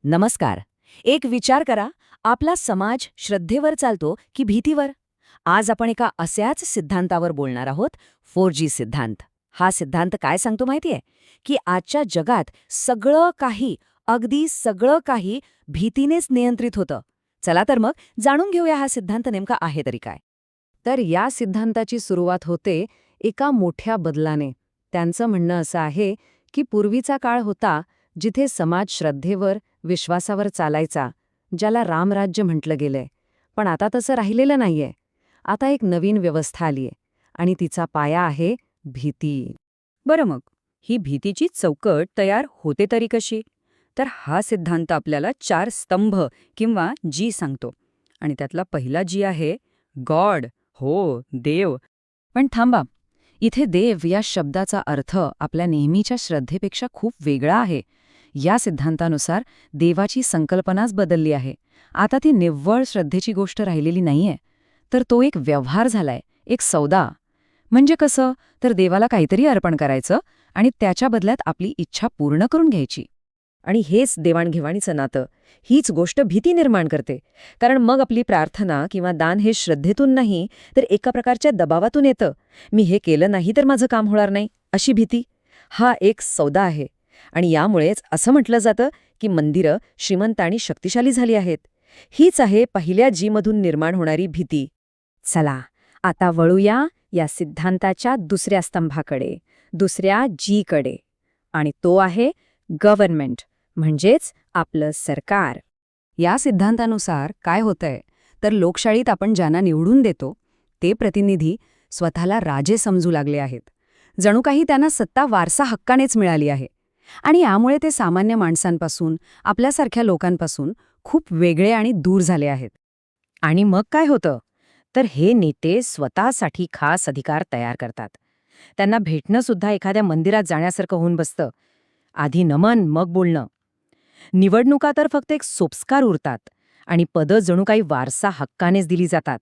नमस्कार. एक विचार करा, आपला समाज श्रद्धेवर चालतो की भीतीवर? आज आपण एका अशाच सिद्धांतावर बोलणार आहोत, 4G सिद्धांत. हा सिद्धांत काय सांगतो माहितीये? की आजच्या जगात सगळं काही, अगदी सगळं काही भीतीनेच नियंत्रित होतं. चला तर मग जाणून घेऊया हा सिद्धांत नेमका आहे तरी काय. तर या सिद्धांताची सुरुवात होते एका मोठ्या बदलाने. त्यांचं म्हणणं असं आहे की पूर्वीचा काळ होता जिथे समाज श्रद्धेवर, विश्वासावर चालायचा, ज्याला रामराज्य म्हटलं गेलंय. पण आता तसं राहिलेलं नाहीये. आता एक नवीन व्यवस्था आलीय आणि तिचा पाया आहे भीती. बरं मग, ही भीतीची चौकट तयार होते तरी कशी? तर हा सिद्धांत आपल्याला 4 स्तंभ किंवा जी सांगतो. आणि त्यातला पहिला जी आहे गॉड, हो, देव. पण थांबा, इथे देव या शब्दाचा अर्थ आपल्या नेहमीच्या श्रद्धेपेक्षा खूप वेगळा आहे. या सिद्धांतानुसार देवाची संकल्पनाच बदलली आहे. आता ती निव्वळ श्रद्धेची गोष्ट राहिलेली नाहीये, तर तो एक व्यवहार झालाय, एक सौदा. म्हणजे कसं, तर देवाला काहीतरी अर्पण करायचं आणि त्याच्या बदल्यात आपली इच्छा पूर्ण करून घ्यायची. आणि हेच देवाणघेवाणीचं नातं, हीच गोष्ट भीती निर्माण करते. कारण मग आपली प्रार्थना किंवा दान हे श्रद्धेतून नाही, तर एका प्रकारच्या दबावातून येतं. मी हे केलं नाही तर माझं काम होणार नाही, अशी भीती. हा एक सौदा आहे. आणि यामुळेच असं म्हटलं जातं की मंदिरं श्रीमंत आणि शक्तिशाली झाली आहेत. हीच आहे पहिल्या जीमधून निर्माण होणारी भीती. चला, आता वळूया या सिद्धांताच्या दुसऱ्या स्तंभाकडे, दुसऱ्या जीकडे. आणि तो आहे गव्हर्नमेंट, म्हणजेच आपलं सरकार. या सिद्धांतानुसार काय होतंय, तर लोकशाहीत आपण ज्यांना निवडून देतो ते प्रतिनिधी स्वतःला राजे समजू लागले आहेत. जणू काही त्यांना सत्ता वारसा हक्कानेच मिळाली आहे. आणि यामुळे ते सामान्य माणसांपासून, आपल्यासारख्या लोकांपासून खूप वेगळे आणि दूर झाले आहेत. आणि मग काय होतं, तर हे नेते स्वतःसाठी खास अधिकार तयार करतात. त्यांना भेटणं सुद्धा एखाद्या मंदिरात जाण्यासारखं होऊन बसतं. आधी नमन, मग बोलणं. निवडणुका तर फक्त एक सोपस्कार उरतात आणि पदं जणू काही वारसा हक्कानेच दिली जातात.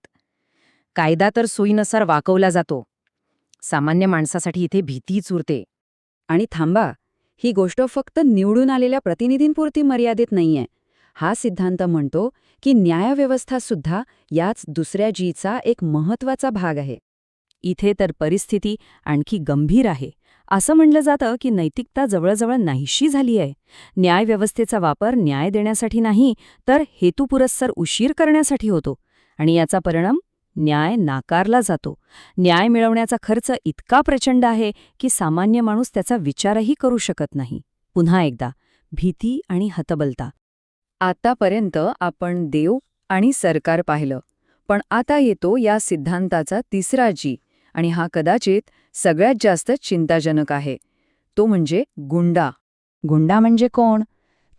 कायदा तर सोयीनुसार वाकवला जातो. सामान्य माणसासाठी इथे भीतीच उरते. आणि थांबा, ही गोष्ट फक्त निवडून आलेल्या प्रतिनिधींपुरती मर्यादित नाहीये. हा सिद्धांत म्हणतो की न्यायव्यवस्था सुद्धा याच दुसऱ्या जीचा एक महत्वाचा भाग आहे. इथे तर परिस्थिती आणखी गंभीर आहे. असं म्हणलं जातं की नैतिकता जवळजवळ नाहीशी झाली आहे. न्यायव्यवस्थेचा वापर न्याय देण्यासाठी नाही, तर हेतुपुरस्सर उशीर करण्यासाठी होतो. आणि याचा परिणाम, न्याय नाकारला जातो. न्याय मिळवण्याचा खर्च इतका प्रचंड आहे की सामान्य माणूस त्याचा विचारही करू शकत नाही. पुन्हा एकदा, भीती आणि हतबलता. आतापर्यंत आपण देव आणि सरकार पाहिलं, पण आता येतो या सिद्धांताचा तिसरा जी, आणि हा कदाचित सगळ्यात जास्त चिंताजनक आहे. तो म्हणजे गुंडा. गुंडा म्हणजे कोण?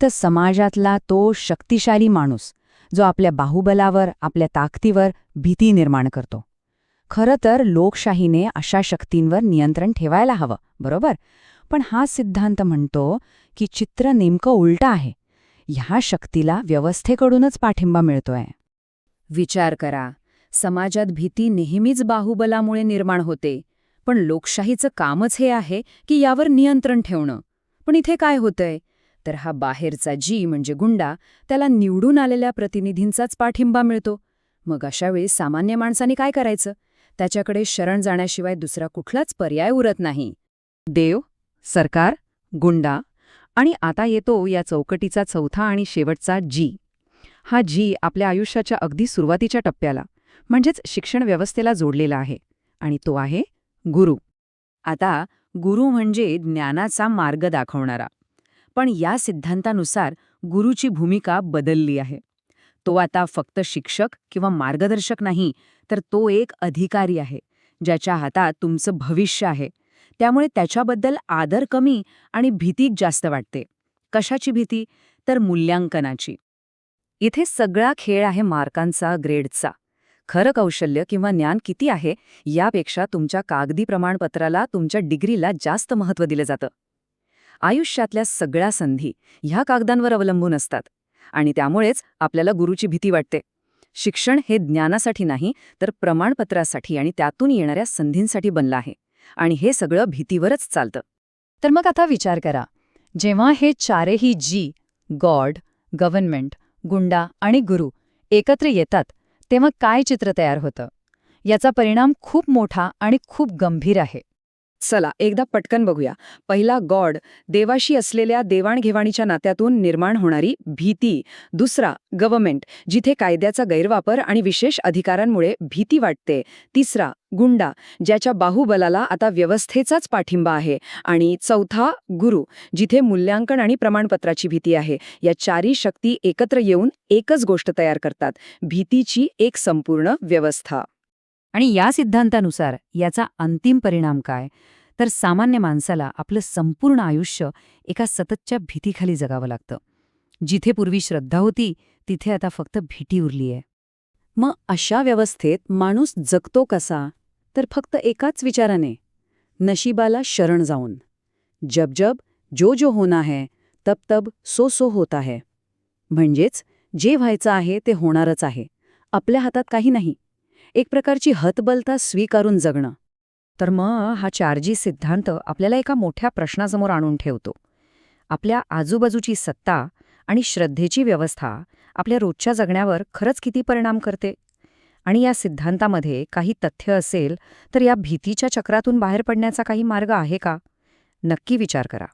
तर समाजातला तो शक्तिशाली माणूस, जो आपल्या बाहुबलावर, आपल्या ताकदीवर भीती निर्माण करतो. खरं तर लोकशाहीने अशा शक्तींवर नियंत्रण ठेवायला हवं, बरोबर? पण हा सिद्धांत म्हणतो की चित्र नेमकं उलटं आहे. ह्या शक्तीला व्यवस्थेकडूनच पाठिंबा मिळतोय. विचार करा, समाजात भीती नेहमीच बाहुबलामुळे निर्माण होते, पण लोकशाहीचं कामच हे आहे की यावर नियंत्रण ठेवणं. पण इथे काय होतंय, तर हा बाहेरचा जी म्हणजे गुंडा, त्याला निवडून आलेल्या प्रतिनिधींचाच पाठिंबा मिळतो. मग अशा वेळी सामान्य माणसाने काय करायचं? त्याच्याकडे शरण जाण्याशिवाय दुसरा कुठलाच पर्याय उरत नाही. देव, सरकार, गुंडा, आणि आता येतो या चौकटीचा चौथा आणि शेवटचा जी. हा जी आपल्या आयुष्याच्या अगदी सुरुवातीच्या टप्प्याला, म्हणजेच शिक्षण व्यवस्थेला जोडलेला आहे. आणि तो आहे गुरु. आता गुरु म्हणजे ज्ञानाचा मार्ग दाखवणारा. पण या सिद्धांतानुसार गुरुची भूमिका बदलली आहे. तो आता फक्त शिक्षक किंवा मार्गदर्शक नाही, तर तो एक अधिकारी आहे, ज्याच्या हातात तुमचं भविष्य आहे. त्यामुळे त्याच्याबद्दल आदर कमी आणि भीती जास्त वाटते. कशाची भीती? तर मूल्यांकनाची. इथे सगळा खेळ आहे मार्कांचा, ग्रेडचा. खरं कौशल्य किंवा ज्ञान किती आहे, यापेक्षा तुमच्या कागदी प्रमाणपत्राला, तुमच्या डिग्रीला जास्त महत्त्व दिलं जातं. आयुष्यातल्या सगळ्या संधी ह्या कागदांवर अवलंबून असतात. आणि त्यामुळेच आपल्याला गुरुची भीती वाटते. शिक्षण हे ज्ञानासाठी नाही, तर प्रमाणपत्रासाठी आणि त्यातून येणाऱ्या संधींसाठी बनलं आहे. आणि हे सगळं भीतीवरच चालतं. तर मग आता विचार करा, जेव्हा हे चारही जी, गॉड, गव्हर्नमेंट, गुंडा आणि गुरु एकत्र येतात तेव्हा काय चित्र तयार होतं? याचा परिणाम खूप मोठा आणि खूप गंभीर आहे. चला एकदा पटकन बघूया. पहिला गॉड, देवाशी असलेल्या देवाणघेवाणीच्या नात्यातून निर्माण होणारी भीती. दुसरा गव्हर्नमेंट, जिथे कायद्याचा गैरवापर आणि विशेष अधिकारांमुळे भीती वाटते. तिसरा गुंडा, ज्याच्या बाहुबलाला आता व्यवस्थेचाच पाठिंबा आहे. आणि चौथा गुरु, जिथे मूल्यांकन आणि प्रमाणपत्राची भीती आहे. या चारी शक्ती एकत्र येऊन एकच गोष्ट तयार करतात, भीतीची एक संपूर्ण व्यवस्था. आणि या सिद्धांतानुसार याचा अंतिम परिणाम काय? तर सामान्य माणसाला आपलं संपूर्ण आयुष्य एका सततच्या भीतीखाली जगावं लागतं. जिथे पूर्वी श्रद्धा होती तिथे आता फक्त भीती उरली आहे. मग अशा व्यवस्थेत माणूस जगतो कसा? तर फक्त एकाच विचाराने, नशिबाला शरण जाऊन. जब जब जो जो होना है तब तब सो सो होता है. म्हणजेच जे व्हायचं आहे ते होणारच आहे, आपल्या हातात काही नाही. एक प्रकारची हतबलता स्वीकारून जगणं. तर मग हा 4G सिद्धांत आपल्याला एका मोठ्या प्रश्नासमोर आणून ठेवतो. आपल्या आजूबाजूची सत्ता आणि श्रद्धेची व्यवस्था आपल्या रोजच्या जगण्यावर खरंच किती परिणाम करते? आणि या सिद्धांतामध्ये काही तथ्य असेल तर या भीतीच्या चक्रातून बाहेर पडण्याचा काही मार्ग आहे का? नक्की विचार करा.